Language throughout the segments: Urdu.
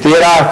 13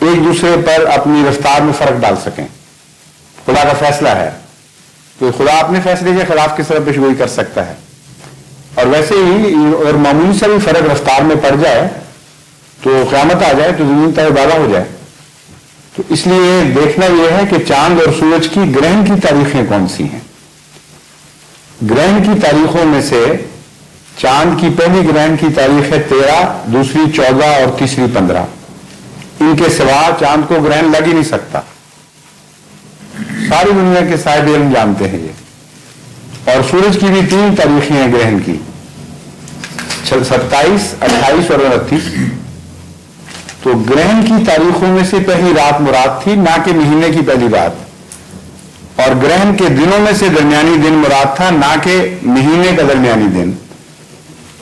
ایک دوسرے پر اپنی رفتار میں فرق ڈال سکیں. خدا کا فیصلہ ہے تو خدا اپنے فیصلے کے خلاف کس طرح پیشگوئی کر سکتا ہے. اور ویسے ہی اگر معمولی سے بھی فرق رفتار میں پڑ جائے تو قیامت آ جائے تو زمین تلے بالا ہو جائے. تو اس لیے دیکھنا یہ ہے کہ چاند اور سورج کی گرہن کی تاریخیں کون سی ہیں. گرہن کی تاریخوں میں سے چاند کی پہلی گرہن کی تاریخ ہے 13، دوسری 14 اور تیسری 15. ان کے سوا چاند کو گرہن لگ ہی نہیں سکتا. ساری دنیا کے صاحب علم جانتے ہیں یہ. اور سورج کی بھی 3 تاریخیں ہیں گرہن کی، 27، 28 اور 29. تو گرہن کی تاریخوں میں سے پہلی رات مراد تھی، نہ کہ مہینے کی پہلی رات. اور گرہن کے دنوں میں سے درمیانی دن مراد تھا، نہ کہ مہینے کا درمیانی دن.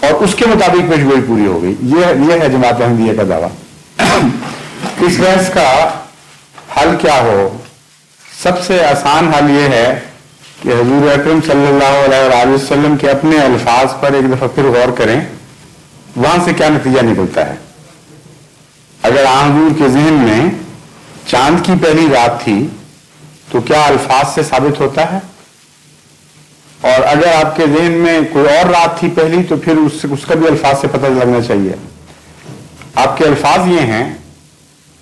اور اس کے مطابق پیشگوئی پوری ہو گئی. یہ ہے جماعت احمدیہ کا دعویٰ. اس بحث کا حل کیا ہو؟ سب سے آسان حل یہ ہے کہ حضور اکرم صلی اللہ علیہ وسلم کے اپنے الفاظ پر ایک دفعہ پھر غور کریں، وہاں سے کیا نتیجہ نکلتا ہے. اگر حضور کے ذہن میں چاند کی پہلی رات تھی تو کیا الفاظ سے ثابت ہوتا ہے؟ اور اگر آپ کے ذہن میں کوئی اور رات تھی پہلی تو پھر اس کا بھی الفاظ سے پتہ لگنا چاہیے. آپ کے الفاظ یہ ہیں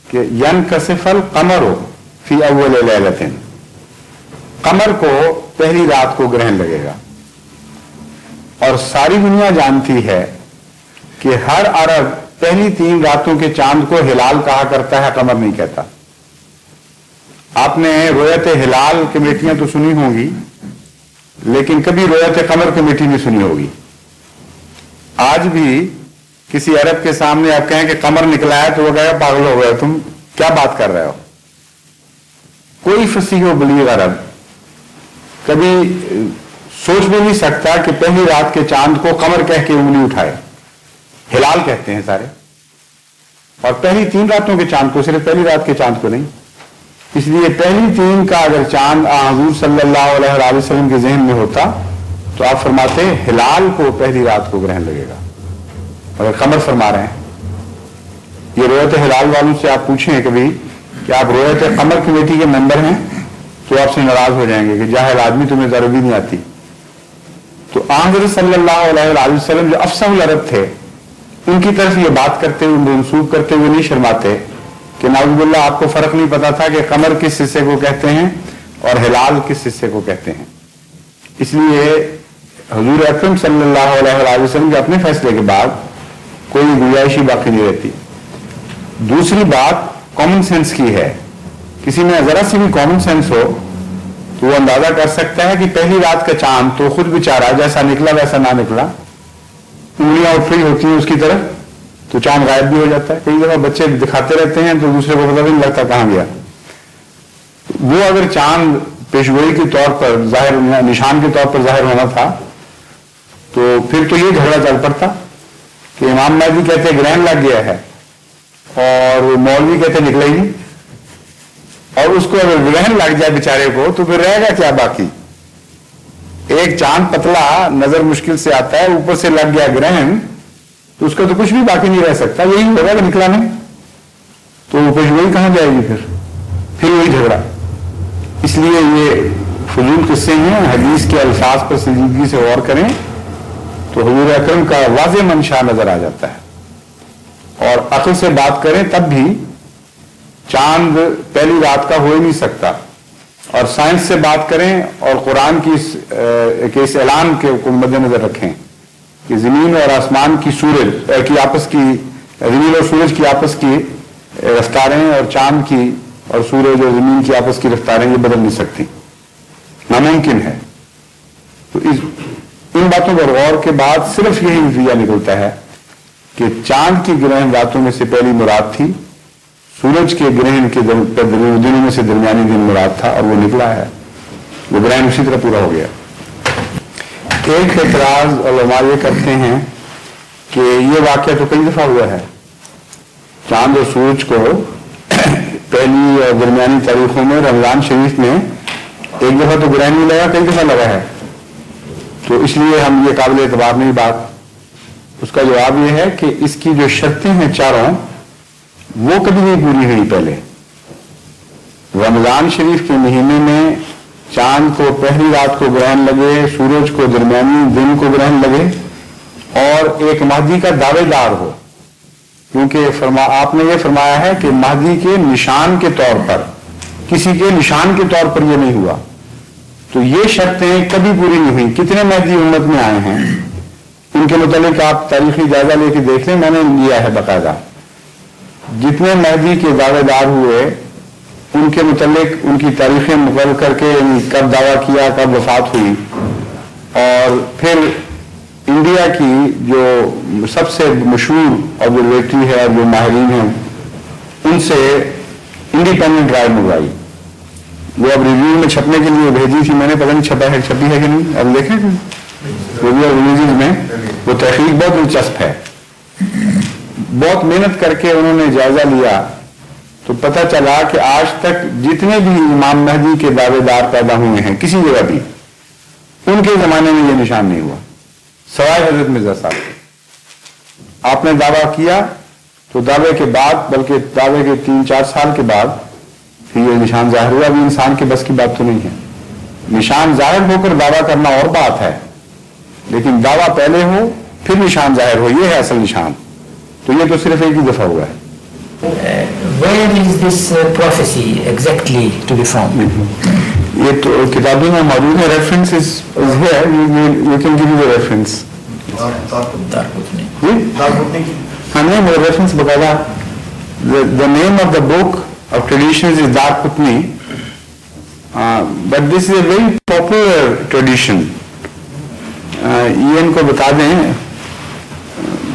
کہ ينكسف القمر فی اول لیلۃ، قمر کو پہلی رات کو گرہن لگے گا. اور ساری دنیا جانتی ہے کہ ہر عرب پہلی 3 راتوں کے چاند کو ہلال کہا کرتا ہے، قمر نہیں کہتا. آپ نے رؤیت ہلال کمیٹیاں تو سنی ہوں گی لیکن کبھی رؤیت قمر کمیٹی نہیں سنی ہوگی. آج بھی کسی عرب کے سامنے آپ کہیں کہ قمر نکلا ہے تو وہ کہے گا پاگل ہو گئے تم، کیا بات کر رہے ہو. کوئی فصیح و بلیغ عرب کبھی سوچ بھی نہیں سکتا کہ پہلی رات کے چاند کو قمر کہہ کے انگلی اٹھائے. ہلال کہتے ہیں سارے. اور پہلی 3 راتوں کے چاند کو، صرف پہلی رات کے چاند کو نہیں. اس لیے پہلی 3 کا اگر چاند حضور صلی اللہ علیہ وسلم کے ذہن میں ہوتا تو آپ فرماتے ہلال کو پہلی رات کو گرہن لگے گا. اگر قمر فرما رہے ہیں، یہ رؤیت ہلال والوں سے آپ پوچھیں کبھی کہ آپ رؤیت قمر کمیٹی کے ممبر ہیں تو آپ سے ناراض ہو جائیں گے کہ جاہل آدمی تمہیں ذرا بھی نہیں آتی. تو حضرت صلی اللہ علیہ وسلم جو افصح العرب تھے ان کی طرف یہ بات کرتے ہوئے، منسوب کرتے ہوئے نہیں شرماتے کہ نعوذ باللہ آپ کو فرق نہیں پتا تھا کہ قمر کس حصے کو کہتے ہیں اور ہلال کس حصے کو کہتے ہیں. اس لیے حضور اکرم صلی اللہ علیہ وسلم کے اپنے فیصلے کے بعد کوئی گنجائش باقی نہیں رہتی. دوسری بات کامن سینس کی ہے. کسی میں ذرا سی بھی کامن سینس ہو تو وہ اندازہ کر سکتا ہے کہ پہلی رات کا چاند تو خود بیچارہ جیسا نکلا ویسا نہ نکلا، انگلیاں اٹھ رہی ہوتی ہیں اس کی طرف تو چاند غائب بھی ہو جاتا ہے. کئی دفعہ بچے دکھاتے رہتے ہیں تو دوسرے کو پتہ بھی نہیں لگتا کہاں گیا. وہ اگر چاند پیشگوئی کے طور پر ظاہر، نشان کے طور پر ظاہر ہونا تھا تو پھر تو یہ جھگڑا چل پڑتا کہ امام مہدی کہتے گرہن لگ گیا ہے اور مولوی کہتے نکلے ہی نہیں. اور اس کو اگر گرہن لگ جائے بیچارے کو تو پھر رہے گا کیا باقی. ایک چاند پتلا نظر مشکل سے آتا ہے، اوپر سے لگ گیا گرہن تو اس کا تو کچھ بھی باقی نہیں رہ سکتا. یہی ہوگا کہ نکلا نہیں تو پیشگوئی کہاں جائے گی پھر وہی جھگڑا. اس لیے یہ فضول قصے ہیں. حدیث کے الفاظ پر سنجیدگی سے غور کریں تو حضور اکرم کا واضح منشا نظر آ جاتا ہے. اور عقل سے بات کریں تب بھی چاند پہلی رات کا ہو ہی نہیں سکتا. اور سائنس سے بات کریں اور قرآن کی اس اعلان کے کو مد نظر رکھیں کہ زمین اور آسمان کی سورج کی آپس کی، زمین اور سورج کی آپس کی رفتاریں اور چاند کی اور سورج اور زمین کی آپس کی رفتاریں یہ بدل نہیں سکتی، ناممکن ہے. تو ان باتوں پر غور کے بعد صرف یہی نتیجہ نکلتا ہے کہ چاند کی گرہن راتوں میں سے پہلی مراد تھی، سورج کے گرہن کے دنوں میں سے درمیانی دن مراد تھا اور وہ نکلا ہے. وہ گرہن اسی طرح پورا ہو گیا. ایک اعتراض علماء یہ کرتے ہیں کہ یہ واقعہ تو کئی دفعہ ہوا ہے. چاند اور سورج کو پہلی اور درمیانی تاریخوں میں رمضان شریف میں ایک دفعہ تو گرہن نہیں لگا، کئی دفعہ لگا ہے. تو اس لیے ہم یہ قابل اعتبار نہیں بات. اس کا جواب یہ ہے کہ اس کی جو شرطیں ہیں چاروں وہ کبھی نہیں پوری ہوئی پہلے. رمضان شریف کے مہینے میں چاند کو پہلی رات کو گرہن لگے, سورج کو درمیانی دن کو گرہن لگے, اور ایک مہدی کا دعوے دار ہو, کیونکہ آپ نے یہ فرمایا ہے کہ مہدی کے نشان کے طور پر, کسی کے نشان کے طور پر یہ نہیں ہوا. تو یہ شرطیں کبھی پوری نہیں ہوئی. کتنے مہدی امت میں آئے ہیں, ان کے متعلق آپ تاریخی جائزہ لے کے دیکھ لیں, میں نے لیا ہے باقاعدہ. جتنے مہدی کے دعوے دار ہوئے ان کے متعلق ان کی تاریخیں مقرر کر کے کب دعویٰ کیا, کب وفات ہوئی. اور پھر انڈیا کی جو سب سے مشہور آبزرویٹری ہے اور جو ماہرین ہیں ان سے انڈیپینڈنٹ رائے منگوائی. وہ اب ریویو میں چھپنے کے لیے بھیجی تھی میں نے, پتہ نہیں چھپی ہے کہ نہیں, اب دیکھیں ریویو ریلیزز میں وہ تحقیق بہت دلچسپ ہے. بہت محنت کر کے انہوں نے جائزہ لیا تو پتہ چلا کہ آج تک جتنے بھی امام مہدی کے دعوے دار پیدا ہوئے ہیں کسی جگہ بھی, ان کے زمانے میں یہ نشان نہیں ہوا, سوائے حضرت مرزا صاحب. آپ نے دعویٰ کیا تو دعوے کے بعد, بلکہ دعوے کے 3-4 سال کے بعد پھر یہ نشان ظاہر ہوا. ابھی انسان کے بس کی بات تو نہیں ہے. نشان ظاہر ہو کر دعویٰ کرنا اور بات ہے, لیکن دعویٰ پہلے ہو پھر نشان ظاہر ہو, یہ ہے اصل نشان. تو یہ تو صرف ایک ہی دفعہ ہوا ہے. Where is this prophecy exactly to be found? یہ تو کتابوں میں موجود ہے. Reference is here. You can give you the reference. ہاں نہیں, وہ ریفرنس بتایا. The name of the book of traditions is Darqutni, but this is a very popular tradition. یہ ان کو بتا دیں,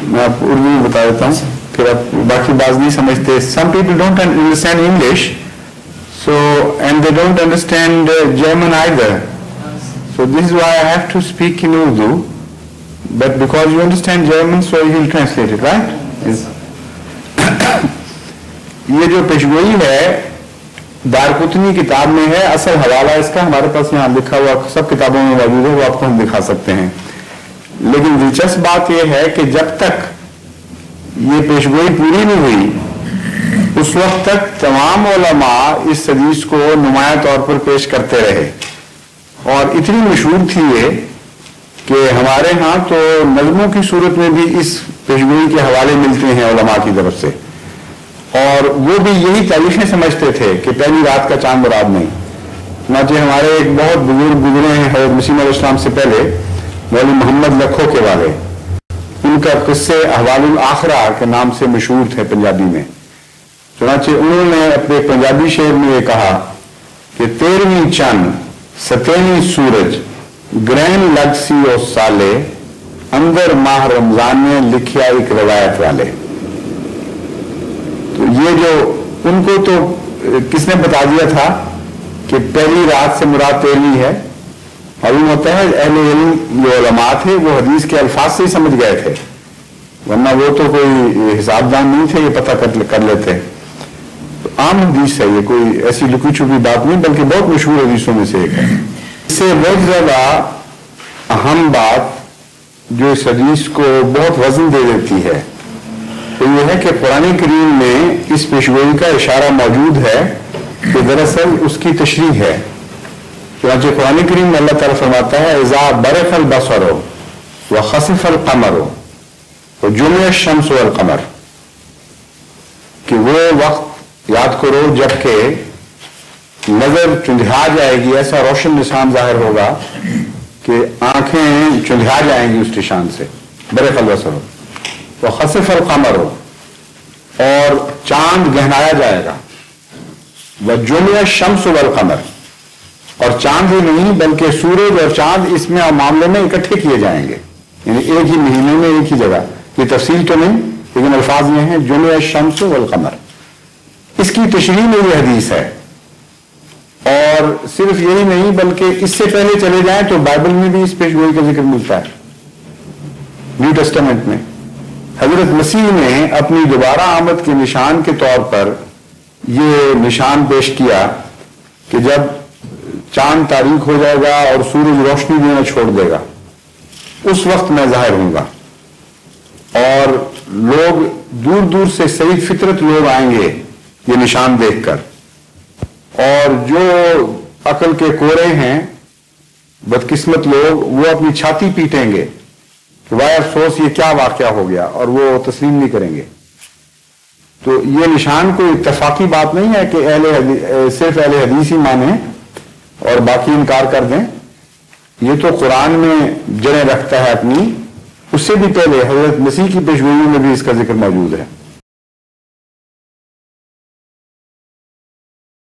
میں آپ اردو میں بتا دیتا ہوں, پھر آپ باقی بات نہیں سمجھتے. Some people don't understand English, so and they don't understand German either. So this is why I have to speak in Urdu. But because you understand German, so you will translate it, right? Yes. یہ جو پیشگوئی ہے دارقطنی کتاب میں ہے. اصل حوالہ اس کا ہمارے پاس یہاں لکھا ہوا سب کتابوں میں موجود ہے, وہ آپ کو ہم دکھا سکتے ہیں. لیکن دلچسپ بات یہ ہے کہ جب تک یہ پیشگوئی پوری نہیں ہوئی اس وقت تک تمام علماء اس حدیث کو نمایاں طور پر پیش کرتے رہے. اور اتنی مشہور تھی یہ کہ ہمارے ہاں تو نظموں کی صورت میں بھی اس پیشگوئی کے حوالے ملتے ہیں علماء کی طرف سے. اور وہ بھی یہی تاریخیں سمجھتے تھے کہ پہلی رات کا چاند مراد نہیں. چنانچہ ہمارے ایک بہت بزرگ گزرے ہیں حضرت مسیح علیہ السلام سے پہلے, مولوی محمد لکھو کے والے, ان کا قصے احوال الاخرہ کے نام سے مشہور تھے پنجابی میں. چنانچہ انہوں نے اپنے پنجابی شعر میں یہ کہا کہ 13ویں چند 17ویں سورج گرہن لگ سی او سالے, اندر ماہ رمضان نے لکھیا ایک روایت والے. تو یہ جو ان کو تو کس نے بتا دیا تھا کہ پہلی رات سے مراد 13ویں ہے. معلوم ہوتا ہے اہل علم جو علماء تھے وہ حدیث کے الفاظ سے ہی سمجھ گئے تھے, ورنہ وہ تو کوئی حساب دان نہیں تھے, یہ پتہ کر لیتے. تو عام حدیث ہے, یہ کوئی ایسی لکھی چھپی بات نہیں, بلکہ بہت مشہور حدیثوں میں سے ایک ہے. اس سے بہت زیادہ اہم بات جو اس حدیث کو بہت وزن دے دیتی ہے تو یہ ہے کہ قرآن کریم میں اس پیشگوئی کا اشارہ موجود ہے کہ دراصل اس کی تشریح ہے. چنانچہ قرآن کریم میں اللہ تعالیٰ فرماتا ہے اذا برق البصر وخسف القمر وجمع الشمس والقمر, کہ وہ وقت یاد کرو جب کہ نظر چندھا جائے گی, ایسا روشن نشان ظاہر ہوگا کہ آنکھیں چندھا جائیں گی اس نشان سے. برق البصر وخسف القمر, اور چاند گہنایا جائے گا. وجمع الشمس والقمر, اور چاند ہی نہیں بلکہ سورج اور چاند اس میں معاملے میں اکٹھے کیے جائیں گے, یعنی ایک ہی مہینے میں ایک ہی جگہ. یہ تفصیل تو نہیں لیکن الفاظ یہ ہیں جمع الشمس والقمر. اس کی تشریح میں یہ حدیث ہے. اور صرف یہی نہیں بلکہ اس سے پہلے چلے جائیں تو بائبل میں بھی اس پیشگوئی کا ذکر ملتا ہے. نیو ٹیسٹمنٹ میں حضرت مسیح نے اپنی دوبارہ آمد کے نشان کے طور پر یہ نشان پیش کیا کہ جب چاند تاریک ہو جائے گا اور سورج روشنی دینا چھوڑ دے گا اس وقت میں ظاہر ہوں گا, اور لوگ دور دور سے صحیح فطرت لوگ آئیں گے یہ نشان دیکھ کر، اور جو عقل کے کورے ہیں بدقسمت لوگ وہ اپنی چھاتی پیٹیں گے کہ وائے افسوس یہ کیا واقعہ ہو گیا، اور وہ تسلیم نہیں کریں گے۔ تو یہ نشان کوئی اتفاقی بات نہیں ہے کہ صرف اہل حدیث ہی مانیں اور باقی انکار کر دیں، یہ تو قرآن میں جڑیں رکھتا ہے اپنی، اس سے بھی پہلے حضرت مسیح کی پیشگوئیوں میں بھی اس کا ذکر موجود ہے۔